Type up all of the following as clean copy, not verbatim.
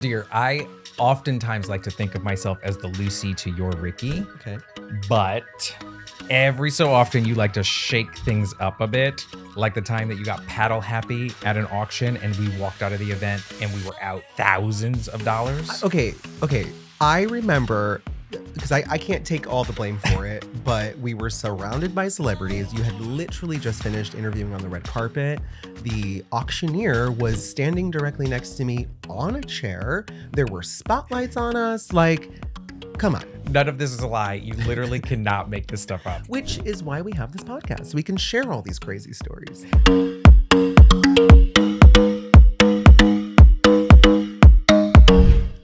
Dear, I oftentimes like to think of myself as the Lucy to your Ricky, Okay. but every so often you like to shake things up a bit, like the time that you got paddle happy at an auction and we walked out of the event and we were out thousands of dollars. Okay. I remember, because I can't take all the blame for it, but we were surrounded by celebrities. You had literally just finished interviewing on the red carpet. The auctioneer was standing directly next to me on a chair. There were spotlights on us. Like, come on. None of this is a lie. You literally cannot make this stuff up. Which is why we have this podcast. So we can share all these crazy stories.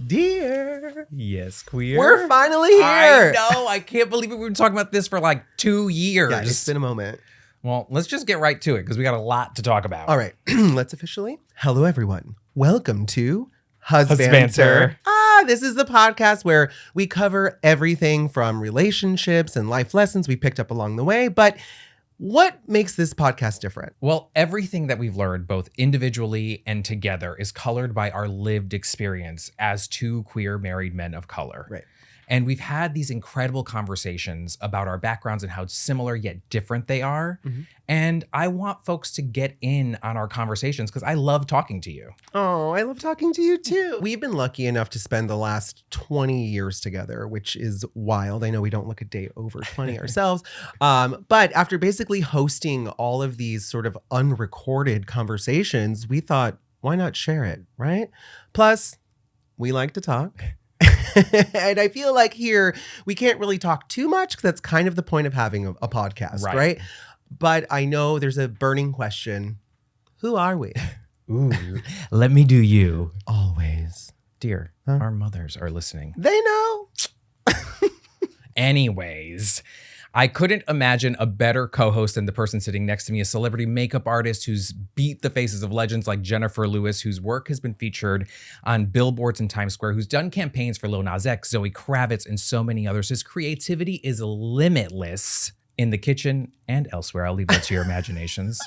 Dear. Yes, queer. We're finally here. I know. I can't believe it. We've been talking about this for like 2 years. Yeah, it's been a moment. Well, let's just get right to it because we got a lot to talk about. All right, let's officially. Hello, everyone. Welcome to Husbantr. Husbantr. This is the podcast where we cover everything from relationships and life lessons we picked up along the way. But what makes this podcast different? Well, everything that we've learned, both individually and together, is colored by our lived experience as two queer married men of color. Right. And we've had these incredible conversations about our backgrounds and how similar yet different they are. Mm-hmm. And I want folks to get in on our conversations because I love talking to you. Oh, I love talking to you too. We've been lucky enough to spend the last 20 years together, which is wild. I know we don't look a day over 20 ourselves. But after basically hosting all of these sort of unrecorded conversations, we thought, why not share it, right? Plus, we like to talk. And I feel like here we can't really talk too much because that's kind of the point of having a podcast, right? But I know there's a burning question. Who are we? Ooh, let me do you. Always. Dear, our mothers are listening. They know. Anyways, I couldn't imagine a better co-host than the person sitting next to me, a celebrity makeup artist who's beat the faces of legends like Jennifer Lewis, whose work has been featured on billboards in Times Square, who's done campaigns for Lil Nas X, Zoe Kravitz, and so many others. His creativity is limitless in the kitchen and elsewhere. I'll leave that to your imaginations.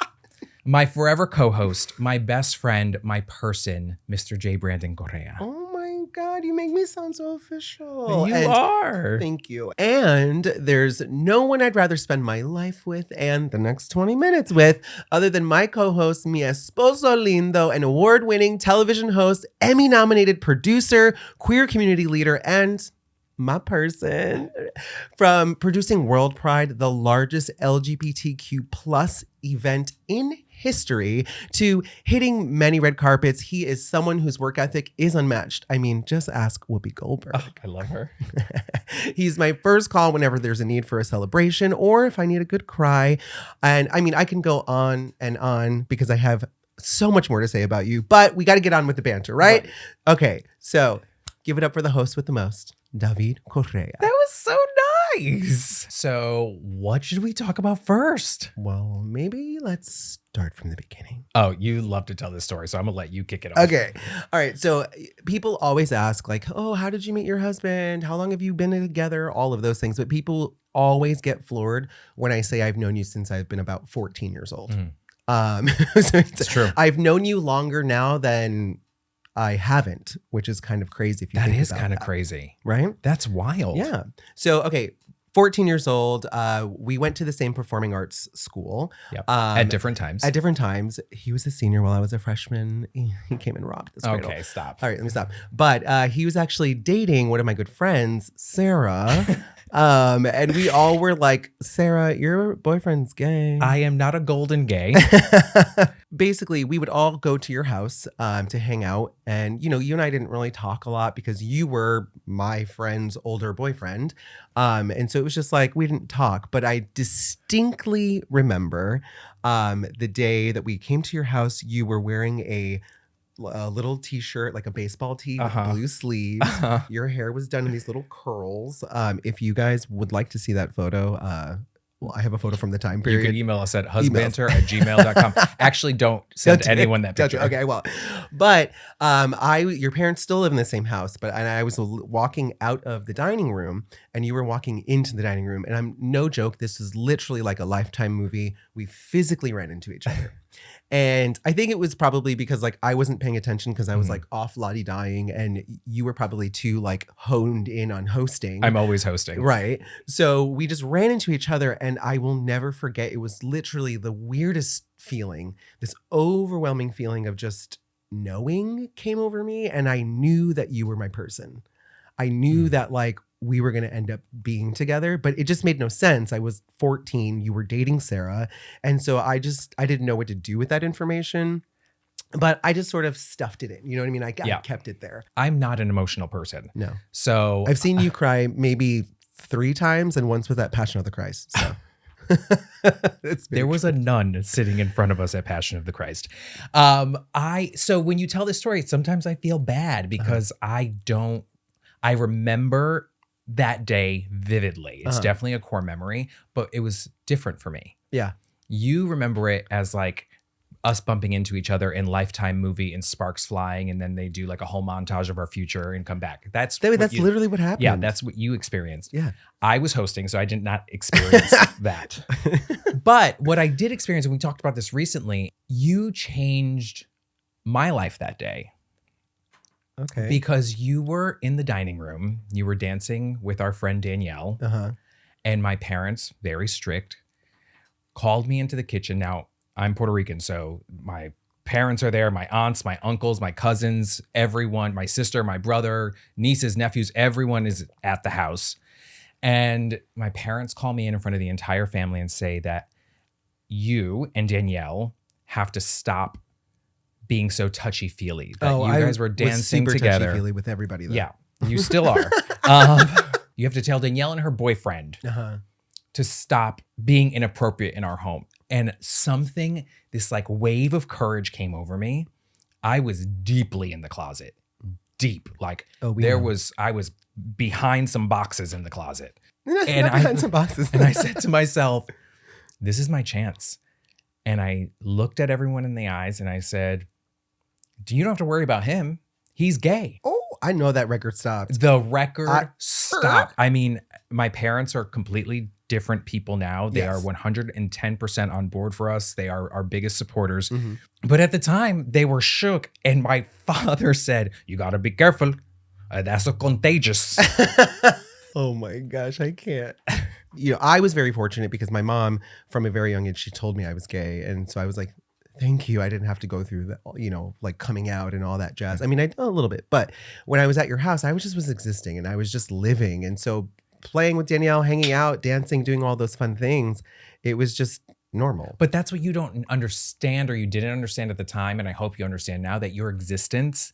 My forever co-host, my best friend, my person, Mr. J. Brandon Correa. Oh my God, you make me sound so official. You are. Thank you. And there's no one I'd rather spend my life with and the next 20 minutes with other than my co-host, mi esposo lindo, an award-winning television host, Emmy-nominated producer, queer community leader, and my person. From producing World Pride, the largest LGBTQ plus event in history, to hitting many red carpets, he is someone whose work ethic is unmatched. I mean, just ask Whoopi Goldberg. Oh, I love her. He's my first call whenever there's a need for a celebration or if I need a good cry. And I mean, I can go on and on because I have so much more to say about you, but we got to get on with the banter, right? Okay, so give it up for the host with the most, David Correa. That was so nice. So what should we talk about first? Well, maybe let's start from the beginning. Oh, you love to tell this story, so I'm going to let you kick it off. Okay. All right. So people always ask like, oh, how did you meet your husband? How long have you been together? All of those things. But people always get floored when I say I've known you since I've been about 14 years old. So It's true. I've known you longer now than I haven't, which is kind of crazy if you think That is about kind of that, crazy. right? That's wild. Yeah. So, okay, 14 years old. We went to the same performing arts school. Yep. At different times. At different times. He was a senior while I was a freshman. He came and rocked this cradle. Okay, stop. All right, let me stop. But he was actually dating one of my good friends, Sarah. And we all were like, Sarah, your boyfriend's gay. I am not a golden gay. Basically, we would all go to your house to hang out. And, you know, you and I didn't really talk a lot because you were my friend's older boyfriend. And so it was just like, we didn't talk. But I distinctly remember the day that we came to your house, you were wearing a little t-shirt, like a baseball tee with blue sleeves. Your hair was done in these little curls. If you guys would like to see that photo, well, I have a photo from the time period. You can email us at husbantr@gmail.com. Actually, don't send anyone that picture. Okay, well, but your parents still live in the same house, and I was walking out of the dining room and you were walking into the dining room, and I'm no joke, this is literally like a Lifetime movie. We physically ran into each other. And I think it was probably because like I wasn't paying attention because I was like off lottie dying, and you were probably too like honed in on hosting. I'm always hosting. Right. So we just ran into each other, and I will never forget. It was literally the weirdest feeling, this overwhelming feeling of just knowing came over me. And I knew that you were my person. I knew that like we were going to end up being together, but it just made no sense. I was 14, you were dating Sarah. And so I didn't know what to do with that information, but I just sort of stuffed it in. You know what I mean? I kept it there. I'm not an emotional person. No. So I've seen you cry maybe 3 times, and once with that Passion of the Christ. So there was a nun sitting in front of us at Passion of the Christ. So when you tell this story, sometimes I feel bad because I remember that day vividly. It's definitely a core memory, but it was different for me. Yeah. You remember it as like us bumping into each other in Lifetime movie and sparks flying, and then they do like a whole montage of our future and come back. That's literally what happened. Yeah, that's what you experienced. Yeah. I was hosting, so I did not experience that. But what I did experience, and we talked about this recently, you changed my life that day. Okay. Because you were in the dining room, you were dancing with our friend Danielle, and my parents, very strict, called me into the kitchen. Now, I'm Puerto Rican, so my parents are there, my aunts, my uncles, my cousins, everyone, my sister, my brother, nieces, nephews, everyone is at the house. And my parents call me in front of the entire family and say that you and Danielle have to stop being so touchy-feely. That you guys were dancing together. Touchy-feely with everybody, though. Yeah, you still are. You have to tell Danielle and her boyfriend to stop being inappropriate in our home. And this like wave of courage came over me. I was deeply in the closet. Deep. Like I was behind some boxes in the closet. Behind some boxes. And I said to myself, this is my chance. And I looked at everyone in the eyes and I said, you don't have to worry about him. He's gay. Oh, I know that record stopped. The record stopped. I mean, my parents are completely different people now. They are 110% on board for us. They are our biggest supporters. But at the time, they were shook. And my father said, you got to be careful. That's so contagious. Oh my gosh, I can't. You know, I was very fortunate because my mom, from a very young age, she told me I was gay. And so I was like, thank you. I didn't have to go through that, you know, like coming out and all that jazz. I mean, I did a little bit, but when I was at your house, I was existing and I was just living. And so playing with Danielle, hanging out, dancing, doing all those fun things, it was just normal. But that's what you don't understand, or you didn't understand at the time. And I hope you understand now that your existence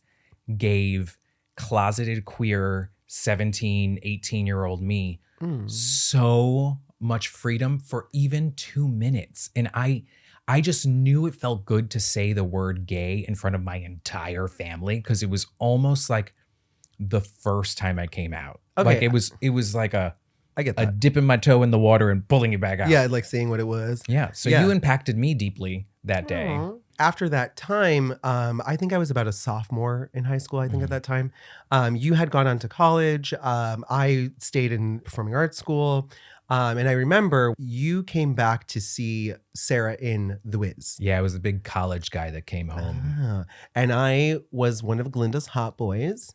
gave closeted queer 17, 18-year-old me so much freedom for even 2 minutes. And I just knew it felt good to say the word gay in front of my entire family, because it was almost like the first time I came out. Okay. Like it was like I get that. a dipping my toe in the water and pulling it back out. Yeah, like seeing what it was. Yeah. So you impacted me deeply that day. Aww. After that time, I think I was about a sophomore in high school, I think at that time. You had gone on to college. I stayed in performing arts school. And I remember you came back to see Sarah in The Wiz. Yeah, I was a big college guy that came home. And I was one of Glinda's hot boys,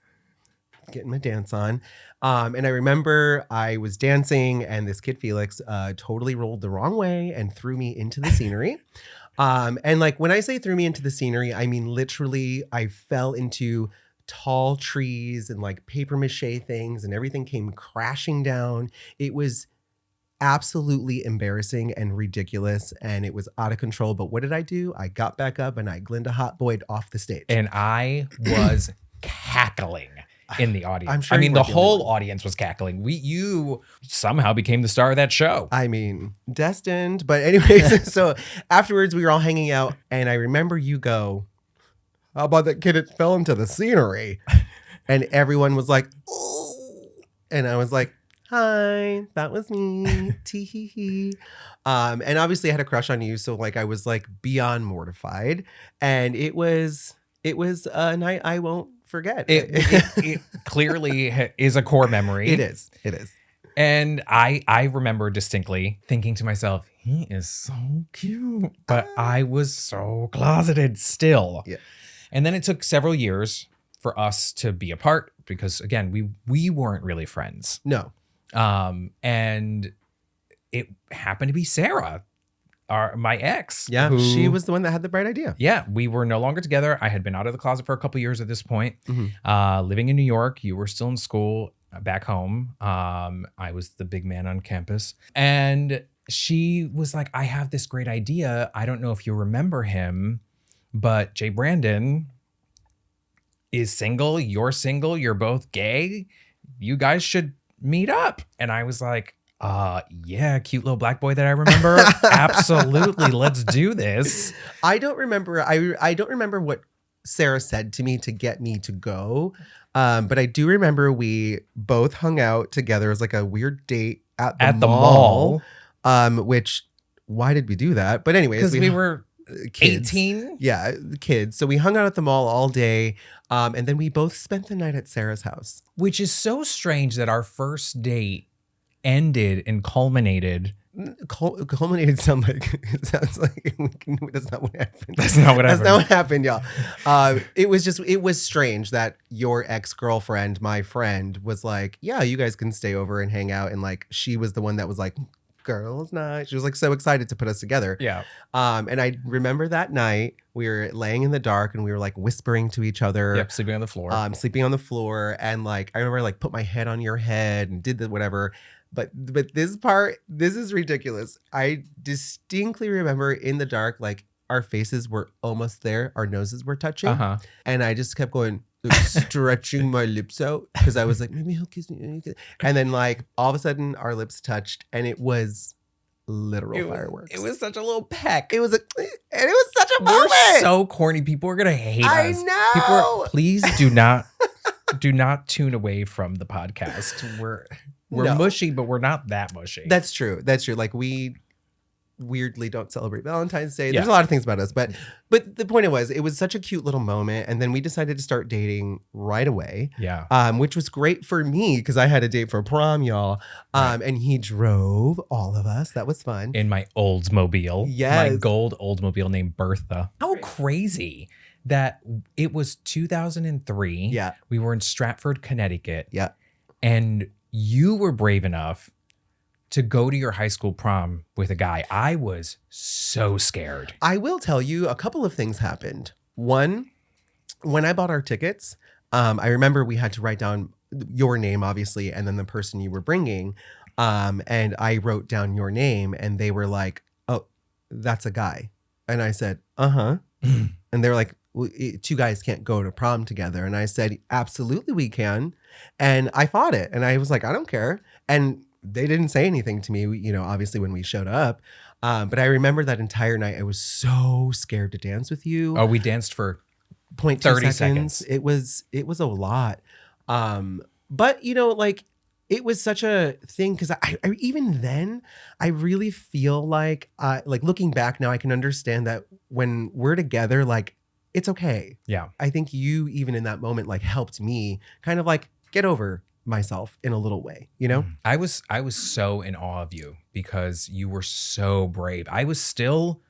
getting my dance on. And I remember I was dancing and this kid, Felix, totally rolled the wrong way and threw me into the scenery. And like when I say threw me into the scenery, I mean literally I fell into tall trees and like paper mache things and everything came crashing down. It was absolutely embarrassing and ridiculous and it was out of control. But what did I do? I got back up and I Glinda hot boyed off the stage. And I was cackling in the audience. I'm sure I mean, the whole audience was cackling. You somehow became the star of that show. I mean, destined. But anyways, so afterwards we were all hanging out and I remember you go, how about that kid that fell into the scenery? And everyone was like, oh. And I was like, hi, that was me. Tee-hee-hee. And obviously I had a crush on you. So like I was like beyond mortified. And it was a night I won't forget. It clearly is a core memory. It is. And I remember distinctly thinking to myself, he is so cute. But I was so closeted still. Yeah. And then it took several years for us to be apart because, again, we weren't really friends. No. And it happened to be Sarah, my ex. Yeah, she was the one that had the bright idea. Yeah, we were no longer together. I had been out of the closet for a couple years at this point, living in New York. You were still in school back home. I was the big man on campus. And she was like, I have this great idea. I don't know if you remember him, but Jay Brandon is single. You're single. You're both gay. You guys should meet up. And I was like, yeah, cute little black boy that I remember. Absolutely. Let's do this. I don't remember. I don't remember what Sarah said to me to get me to go. But I do remember we both hung out together. It was like a weird date at the mall. Which, why did we do that? But anyways, because we were kids. 18. Yeah, kids. So we hung out at the mall all day. And then we both spent the night at Sarah's house. Which is so strange that our first date ended and culminated. Culminated sounds like that's not what happened. That's not what happened. That's not what happened, y'all. It was strange that your ex-girlfriend, my friend, was like, yeah, you guys can stay over and hang out. And like, she was the one that was like, girls' night. She was like so excited to put us together. Yeah. And I remember that night we were laying in the dark and we were like whispering to each other. Yep, sleeping on the floor. Sleeping on the floor. And like, I remember like put my head on your head and did the whatever. But this part, this is ridiculous. I distinctly remember in the dark, like our faces were almost there. Our noses were touching. And I just kept going, stretching my lips out because I was like, maybe he'll kiss me. And then like all of a sudden our lips touched and it was literal fireworks. It was such a little peck. It was such a moment. We're so corny. People are gonna hate us. I know. Please do not tune away from the podcast. We're mushy, but we're not that mushy. That's true. Like we weirdly don't celebrate Valentine's Day. There's a lot of things about us, but the point it was such a cute little moment. And then we decided to start dating right away. Yeah. Which was great for me because I had a date for prom, y'all. And he drove all of us. That was fun. In my Oldsmobile. Yes. My gold Oldsmobile named Bertha. How crazy that it was 2003. Yeah. We were in Stratford, Connecticut. Yeah. And you were brave enough to go to your high school prom with a guy. I was so scared. I will tell you a couple of things happened. One, when I bought our tickets, I remember we had to write down your name, obviously, and then the person you were bringing. And I wrote down your name and they were like, oh, that's a guy. And I said, uh-huh. And they were like, well, two guys can't go to prom together. And I said, absolutely we can. And I fought it. And I was like, I don't care. And they didn't say anything to me, you know, obviously when we showed up. But I remember that entire night, I was so scared to dance with you. Oh, we danced for 30 seconds. It was a lot. But you know, like it was such a thing because I even then I really feel like looking back now, I can understand that when we're together, like it's okay. Yeah. I think you even in that moment like helped me kind of like get over myself in a little way, you know? I was so in awe of you because you were so brave. I was still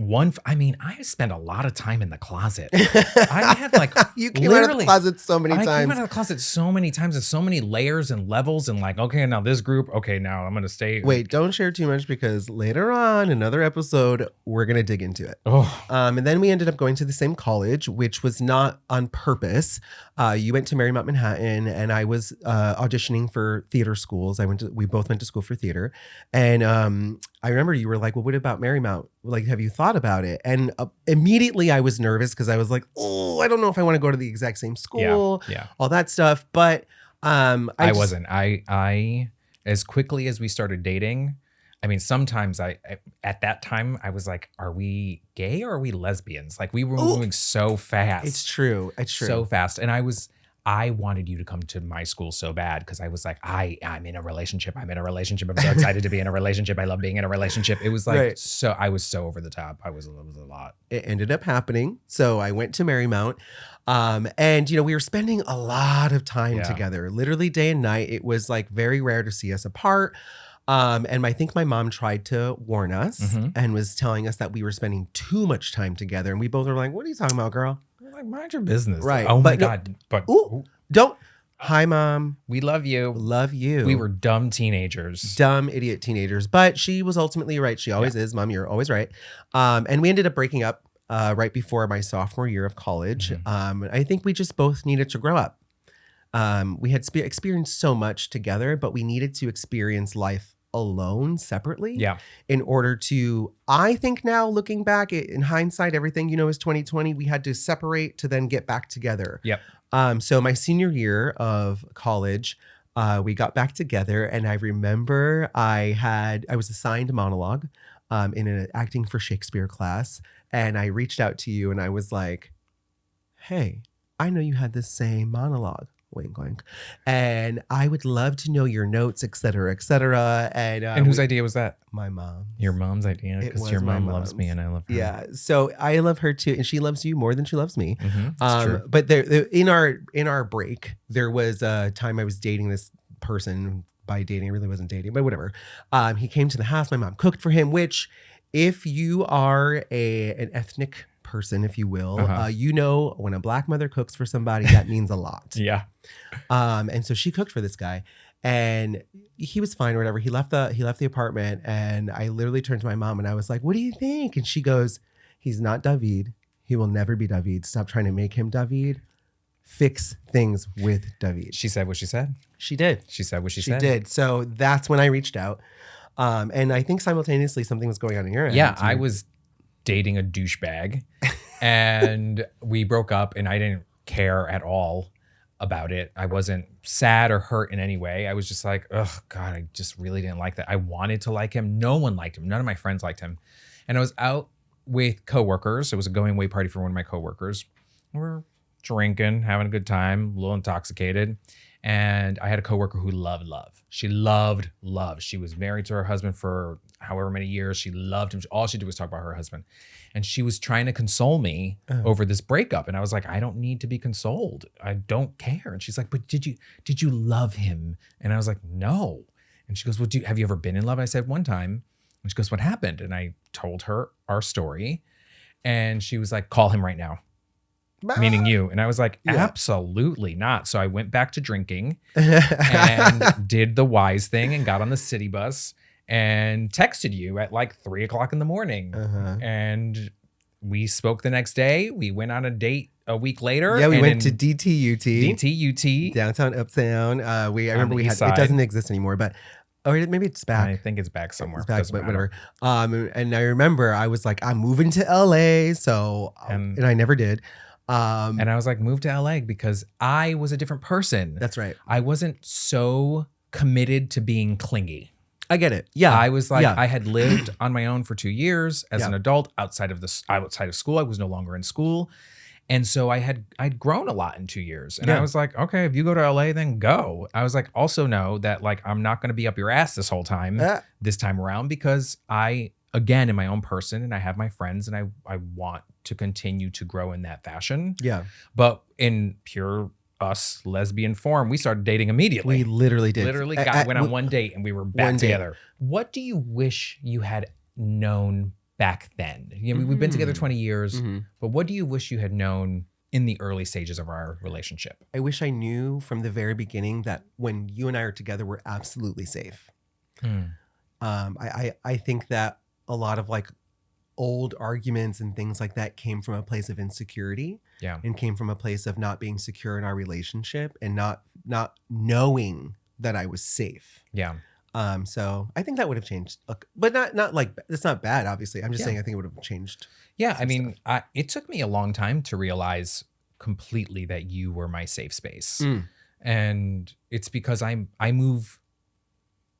I spent a lot of time in the closet. I had like you came out of the closet so many times. I came out of the closet so many times and so many layers and levels and like, okay, now this group, okay, now I'm gonna stay. Wait, don't share too much because later on, another episode, we're gonna dig into it. Oh. And then we ended up going to the same college, which was not on purpose. You went to Marymount Manhattan, and I was auditioning for theater schools. We both went to school for theater, and I remember you were like, well, what about Marymount? Like, have you thought about it? And immediately I was nervous because I was like, oh, I don't know if I want to go to the exact same school, all that stuff. But I wasn't. I as quickly as we started dating, I mean, sometimes I at that time I was like, are we gay or are we lesbians? Like we were moving so fast. It's true. It's true. So fast. And I was I wanted you to come to my school so bad because I was like, I'm in a relationship. I'm in a relationship. I'm so excited to be in a relationship. I love being in a relationship. It was like Right. so I was so over the top. It was a lot. It ended up happening. So I went to Marymount. And we were spending a lot of time Yeah. together, literally day and night. It was like very rare to see us apart. And I think my mom tried to warn us and was telling us that we were spending too much time together. And we both were like, what are you talking about, girl? We're like, mind your business. Right. Oh my But no- God. But Don't. Hi, Mom. we love you. Love you. We were dumb teenagers. Dumb, idiot teenagers. But she was ultimately right. She always is. Mom, you're always right. And we ended up breaking up right before my sophomore year of college. I think we just both needed to grow up. We had experienced so much together, but we needed to experience life alone separately. Yeah. In order to, I think now looking back in hindsight, everything is 2020. We had to separate to then get back together. Yep. So my senior year of college, we got back together, and I remember I was assigned a monologue in an acting for Shakespeare class, and I reached out to you and I was like, hey, I know you had the same monologue. Wink, wink. And I would love to know your notes, et cetera, et cetera. And whose idea was that? My mom. Your mom's idea? It Because was your my mom loves me mom's. and I love her. Yeah. So I love her too, and she loves you more than she loves me. It's true. But in our break, there was a time I was dating this person. By dating, I really wasn't dating, but whatever. He came to the house. My mom cooked for him, which, if you are an ethnic person, if you will, when a Black mother cooks for somebody, that means a lot. Yeah. And so she cooked for this guy, and he was fine or whatever. He left the apartment, and I literally turned to my mom and I was like, what do you think? And she goes, he's not David. He will never be David. Stop trying to make him David. Fix things with David. She said what she said. She did. She said what she She said. did. So that's when I reached out. And I think simultaneously something was going on in your end. Yeah, I was dating a douchebag and we broke up, and I didn't care at all about it. I wasn't sad or hurt in any way. I was just like, oh God, I just really didn't like that. I wanted to like him. No one liked him. None of my friends liked him. And I was out with coworkers. It was a going away party for one of my coworkers. We're drinking, having a good time, a little intoxicated. And I had a coworker who loved love. She loved love. She was married to her husband for however many years. She loved him. All she did was talk about her husband. And she was trying to console me over this breakup. And I was like, I don't need to be consoled. I don't care. And she's like, but did you love him? And I was like, no. And she goes, well, have you ever been in love? I said, one time. And she goes, what happened? And I told her our story. And she was like, call him right now. Meaning you. And I was like, absolutely not. So I went back to drinking and did the wise thing and got on the city bus and texted you at like 3:00 in the morning. And we spoke the next day. We went on a date a week later. Yeah, we went to DTUT. DTUT. Downtown Uptown. I remember we had, East side. it doesn't exist anymore, but maybe it's back. I think it's back somewhere. It's back, Doesn't but matter. whatever. And I remember I was like, I'm moving to LA. So, and I never did. And I was like, move to LA because I was a different person. That's right. I wasn't so committed to being clingy. I get it. Yeah. I was like, I had lived on my own for 2 years as an adult outside of school. I was no longer in school. And so I'd grown a lot in 2 years. And I was like, okay, if you go to LA, then go. I was like, also know that like, I'm not going to be up your ass this whole time, this time around, because I, again, am my own person and I have my friends and I want to continue to grow in that fashion. Yeah. But in pure us lesbian form, we started dating immediately. We literally did. Went on one date and we were back together. What do you wish you had known back then? We've been together 20 years, but what do you wish you had known in the early stages of our relationship? I wish I knew from the very beginning that when you and I are together, we're absolutely safe. I think that a lot of like old arguments and things like that came from a place of insecurity. Yeah. And came from a place of not being secure in our relationship and not knowing that I was safe. Yeah. So I think that would have changed, but not like, it's not bad, obviously. I'm just saying I think it would have changed. Yeah. I mean, it took me a long time to realize completely that you were my safe space. And it's because I move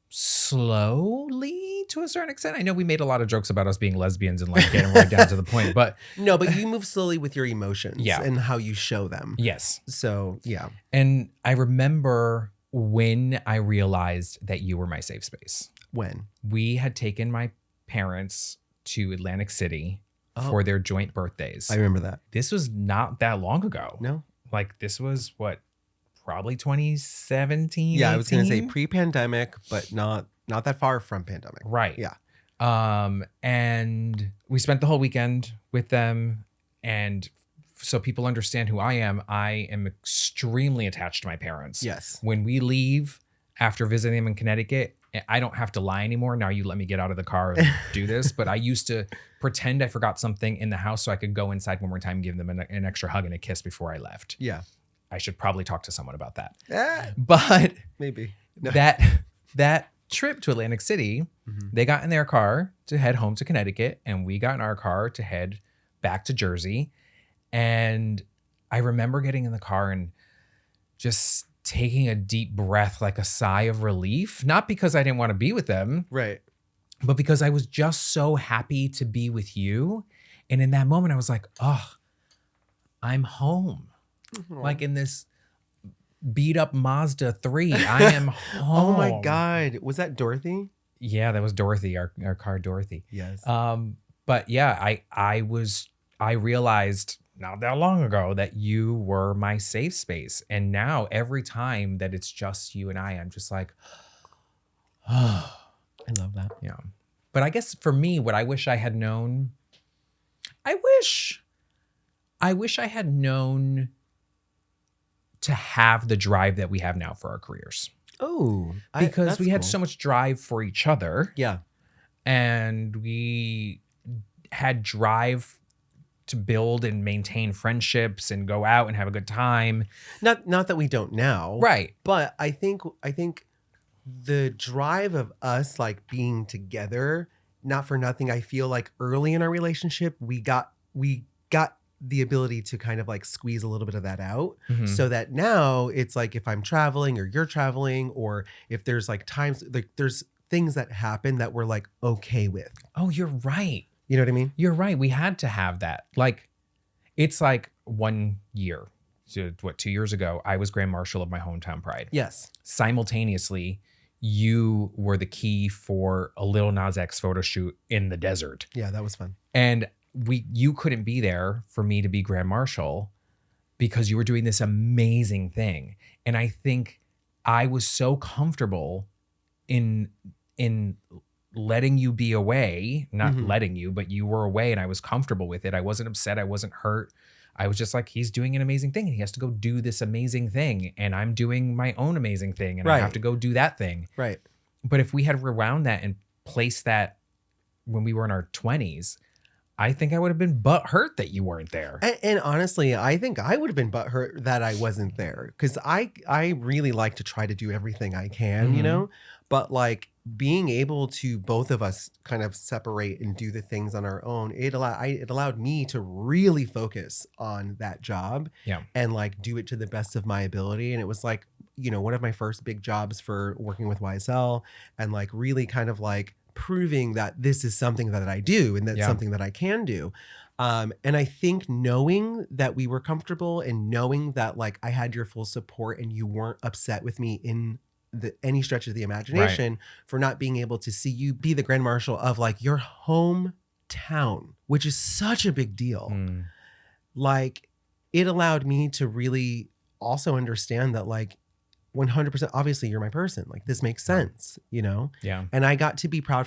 slowly to a certain extent. I know we made a lot of jokes about us being lesbians and like getting right down to the point, but No, but you move slowly with your emotions Yeah. and how you show them. yes. So, yeah. And I remember when I realized that you were my safe space. When? We had taken my parents to Atlantic City Oh. for their joint birthdays. I remember that. This was not that long ago. No? Like this was what, probably 2017. Yeah, I was going to say 18? pre-pandemic, but not that far from pandemic. Right. Yeah. And we spent the whole weekend with them. And so people understand who I am extremely attached to my parents. Yes. When we leave after visiting them in Connecticut, I don't have to lie anymore. Now you let me get out of the car and do this. But I used to pretend I forgot something in the house so I could go inside one more time and give them an extra hug and a kiss before I left. Yeah. I should probably talk to someone about that. Ah, But maybe. No. that trip to Atlantic City, Mhm. they got in their car to head home to Connecticut, and we got in our car to head back to Jersey. And I remember getting in the car and just taking a deep breath, like a sigh of relief, not because I didn't want to be with them, Right. but because I was just so happy to be with you. And in that moment, I was like, oh, I'm home. Like in this beat up Mazda 3, I am home. Oh my God. Was that Dorothy? Yeah, that was Dorothy, our car Dorothy. Yes. But yeah, I realized not that long ago that you were my safe space. And now every time that it's just you and I'm just like, oh, I love that. yeah. But I guess for me, what I wish I had known, I wish I had known to have the drive that we have now for our careers. Oh, Because that's we had cool. so much drive for each other. Yeah. And we had drive to build and maintain friendships and go out and have a good time. Not that we don't now. Right. But I think the drive of us like being together, not for nothing, I feel like early in our relationship, we got the ability to kind of like squeeze a little bit of that out, Mhm. so that now it's like if I'm traveling or you're traveling, or if there's like times like there's things that happen that we're like okay with. Oh, you're right. You know what I mean? You're right. We had to have that. Like, it's like 1 year. So, 2 years ago, I was Grand Marshal of my hometown pride. Yes. Simultaneously, you were the key for a Lil Nas X photo shoot in the desert. Yeah, that was fun. And you couldn't be there for me to be Grand Marshal because you were doing this amazing thing. And I think I was so comfortable in letting you be away, not Mhm. letting you, but you were away and I was comfortable with it. I wasn't upset. I wasn't hurt. I was just like, he's doing an amazing thing and he has to go do this amazing thing. And I'm doing my own amazing thing and I have Right. to go do that thing. Right. But if we had rewound that and placed that when we were in our 20s, I think I would have been butthurt that you weren't there. And honestly, I think I would have been butthurt that I wasn't there, because I really like to try to do everything I can, you Mhm. know, but like being able to both of us kind of separate and do the things on our own, it allowed me to really focus on that job, Yeah. and like do it to the best of my ability. And it was like, you know, one of my first big jobs for working with YSL, and like really kind of like proving that this is something that I do and that's Yeah. something that I can do. And I think knowing that we were comfortable and knowing that like I had your full support and you weren't upset with me in any stretch of the imagination for not being able to see you be the Grand Marshal of like your hometown, which is such a big deal. Mm. Like it allowed me to really also understand that like 100%, obviously you're my person. Like this makes sense, you know? Yeah. And I got to be proud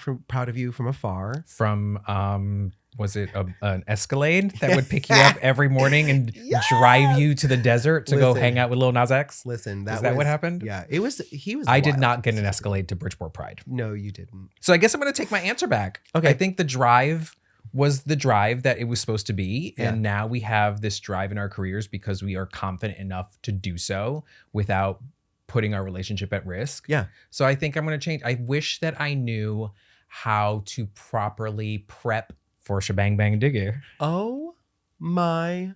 of you from afar. From was it an Escalade that would pick you up every morning and Yes! drive you to the desert to go Listen. hang out with Lil Nas X? Listen, Is that what happened? Yeah, he was. I did wild. not get an Escalade to Bridgeport Pride. No, you didn't. So I guess I'm going to take my answer back. Okay. I think the drive was the drive that it was supposed to be. Yeah. And now we have this drive in our careers because we are confident enough to do so without putting our relationship at risk. Yeah. So I think I'm going to change. I wish that I knew how to properly prep for Shebang Bang Digger. Oh my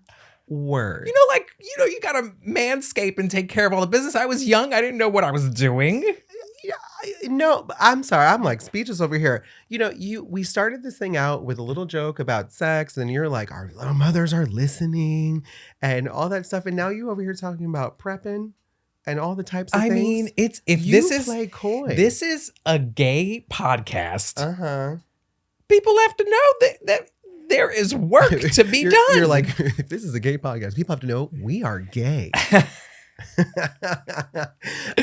word. You got to manscape and take care of all the business. I was young. I didn't know what I was doing. Yeah, No, I'm sorry. I'm like speechless over here. We started this thing out with a little joke about sex, and you're like, our little mothers are listening and all that stuff. And now you over here talking about prepping and all the types of I things. mean, it's if You this is play coy. this is a gay podcast. Uh-huh. People have to know that there is work to be done. You're like, if this is a gay podcast, people have to know we are gay.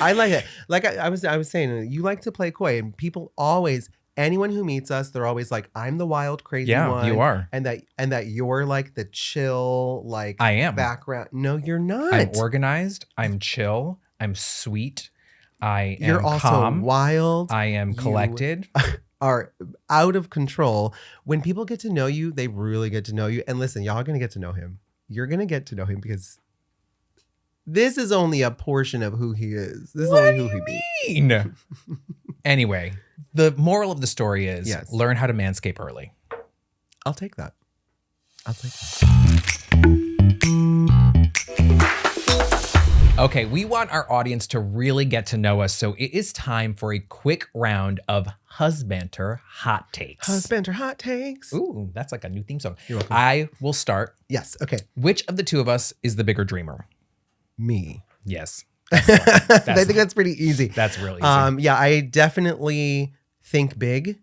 I like it. Like I was saying, you like to play coy, and people always, anyone who meets us, they're always like, I'm the wild, crazy one. You are. And that you're like the chill, like I am. background. No, you're not. I'm organized. I'm chill. I'm sweet. You're am also calm. wild. I am collected. Are out of control. When people get to know you, they really get to know you. And listen, y'all are gonna get to know him. You're gonna get to know him because this is only a portion of who he is. This is only who he be. Anyway, the moral of the story is learn how to manscape early. I'll take that. Okay, we want our audience to really get to know us, so it is time for a quick round of Husbantr Hot Takes. Husbantr Hot Takes. Ooh, that's like a new theme song. You're welcome. I will start. Yes, okay. Which of the two of us is the bigger dreamer? Me. Yes. I think that's pretty easy. That's really easy. Yeah, I definitely think big.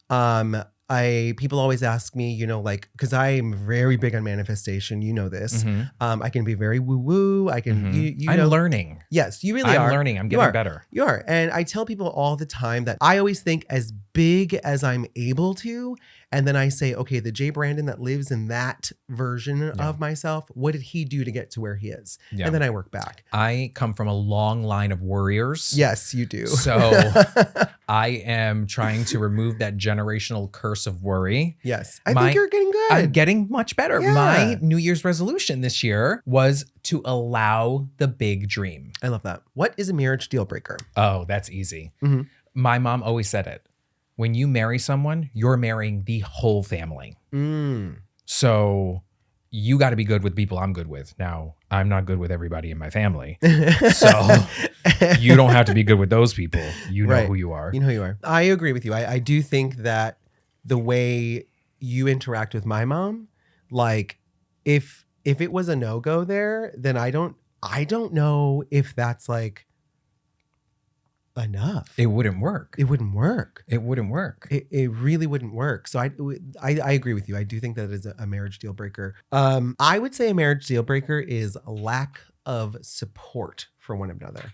People always ask me, like, because I'm very big on manifestation. You know this. I can be very woo woo. I can. I'm learning. Yes, you really are. I'm learning. I'm getting better. You are, and I tell people all the time that I always think as big as I'm able to, and then I say, okay, the Jay Brandon that lives in that version of myself, what did he do to get to where he is? And then I work back. I come from a long line of warriors. Yes, you do. So I am trying to remove that generational curse of worry. Yes. I think you're getting good. I'm getting much better. Yeah. My New Year's resolution this year was to allow the big dream. I love that. What is a marriage deal breaker? Oh, that's easy. My mom always said it. When you marry someone, you're marrying the whole family. So you got to be good with people I'm good with. Now, I'm not good with everybody in my family. So you don't have to be good with those people. You know who you are. You know who you are. I agree with you. I do think that the way you interact with my mom, like if it was a no-go there, then I don't know if that's like enough. It wouldn't work. It wouldn't work. It wouldn't work. It really wouldn't work. So I agree with you. I do think that is a marriage deal breaker. I would say a marriage deal breaker is a lack of support for one another.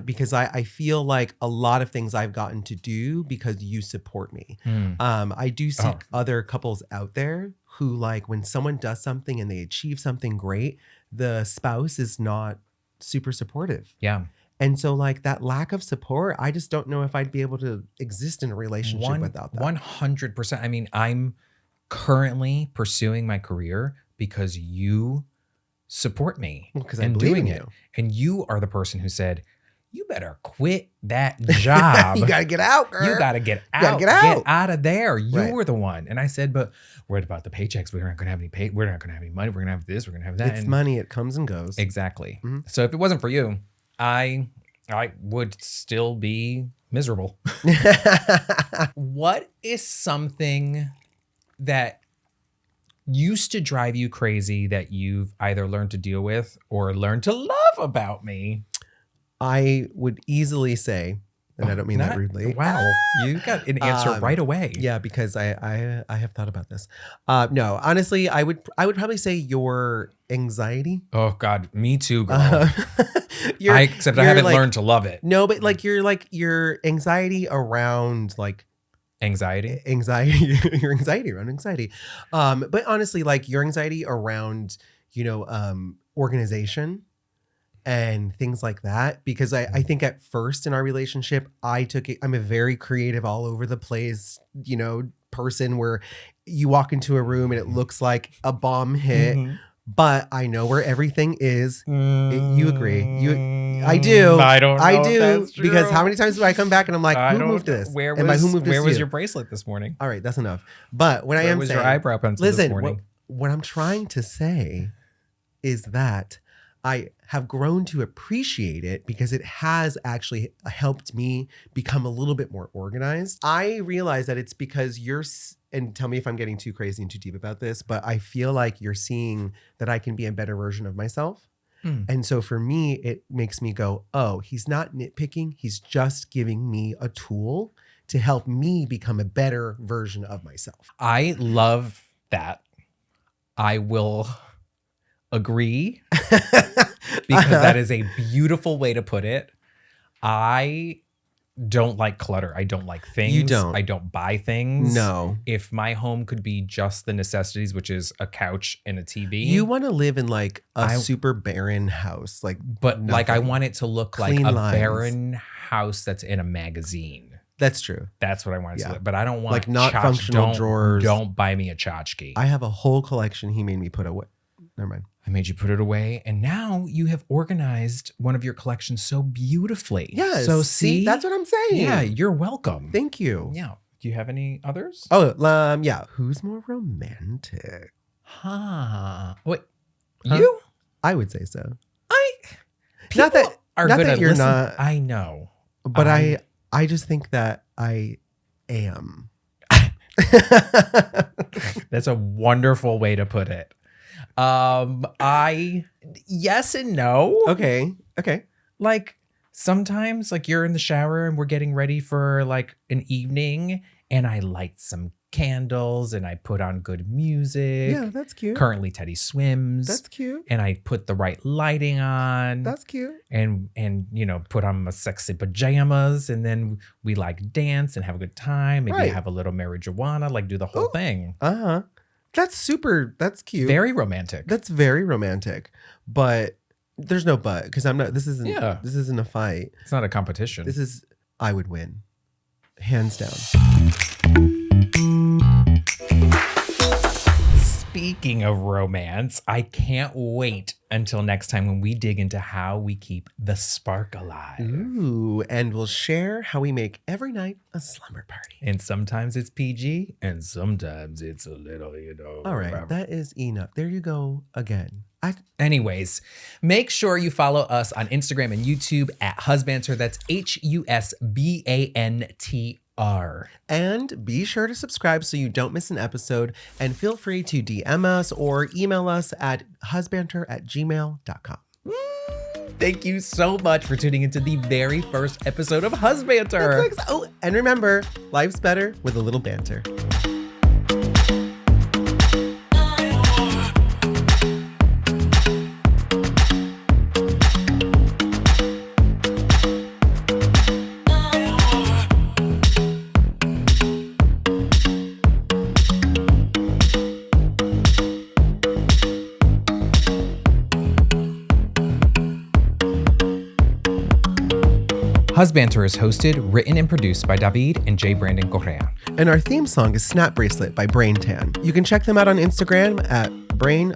Because I feel like a lot of things I've gotten to do because you support me. I do see other couples out there who, like, when someone does something and they achieve something great, the spouse is not super supportive. Yeah. And so, like, that lack of support, I just don't know if I'd be able to exist in a relationship without that. 100%. I mean, I'm currently pursuing my career because you support me and doing it. And you are the person who said, you better quit that job. You got to get out, girl. You got to get out. Get out of there. You were the one. And I said, but what about the paychecks? We're not going to have any pay. We're not going to have any money. We're going to have this. We're going to have that. It's money. It comes and goes. Exactly. So if it wasn't for you, I would still be miserable. What is something that used to drive you crazy that you've either learned to deal with or learned to love about me? I would easily say, and I don't mean that rudely. Wow, you got an answer right away. Yeah, because I have thought about this. No, honestly, I would probably say your anxiety. Oh God, me too, girl. Except I haven't learned to love it. No, but your anxiety around anxiety, your anxiety around anxiety. But honestly, like your anxiety around, organization and things like that, because I think at first in our relationship, I'm a very creative, all over the place, person where you walk into a room and it looks like a bomb hit, but I know where everything is. You agree? I do. I don't know. I do, if that's true. Because how many times do I come back and I'm like, who moved this? Where was your bracelet this morning? All right, that's enough. But when Where was your eyebrow pencil this morning? What I'm trying to say is that I have grown to appreciate it because it has actually helped me become a little bit more organized. I realize that it's because and tell me if I'm getting too crazy and too deep about this, but I feel like you're seeing that I can be a better version of myself. And so for me, it makes me go, oh, he's not nitpicking. He's just giving me a tool to help me become a better version of myself. I love that. I will agree because that is a beautiful way to put it. I don't like clutter. I don't like things. You don't. I don't buy things. No. If my home could be just the necessities, which is a couch and a TV. You want to live in like a super barren house. But like I want it to look like Clean a lines. barren house that's in a magazine. That's true. That's what I want it to look. But I don't want like not functional drawers. Don't buy me a tchotchke. I have a whole collection he made me put away. Never mind. I made you put it away, and now you have organized one of your collections so beautiful. Yes. So see, that's what I'm saying. Yeah, you're welcome. Thank you. Yeah. Do you have any others? Oh, yeah. Who's more romantic? Wait, Huh? you? I would say so. Not that are not good that at you're listen. not. I know, But I just think that I am. That's a wonderful way to put it. Yes and no. Okay. Like sometimes like you're in the shower and we're getting ready for like an evening and I light some candles and I put on good music. Yeah, that's cute. Currently Teddy swims. That's cute. And I put the right lighting on. That's cute. And put on my sexy pajamas and then we like dance and have a good time. Maybe have a little marijuana, like do the whole thing. Uh-huh. That's cute. Very romantic. That's very romantic. But there's no but because this isn't a fight. It's not a competition. I would win. Hands down. Speaking of romance, I can't wait until next time when we dig into how we keep the spark alive. Ooh, and we'll share how we make every night a slumber party. And sometimes it's PG and sometimes it's a little, All right, that is enough. There you go again. Anyways, make sure you follow us on Instagram and YouTube at Husbantr. That's HUSBANTR. And be sure to subscribe so you don't miss an episode. And feel free to DM us or email us at husbantr@gmail.com. Thank you so much for tuning into the very first episode of Husbantr. Oh, and remember, life's better with a little banter. Husbantr is hosted, written, and produced by David and J. Brandon Correa. And our theme song is Snap Bracelet by Brain Tan. You can check them out on Instagram at brain__tan.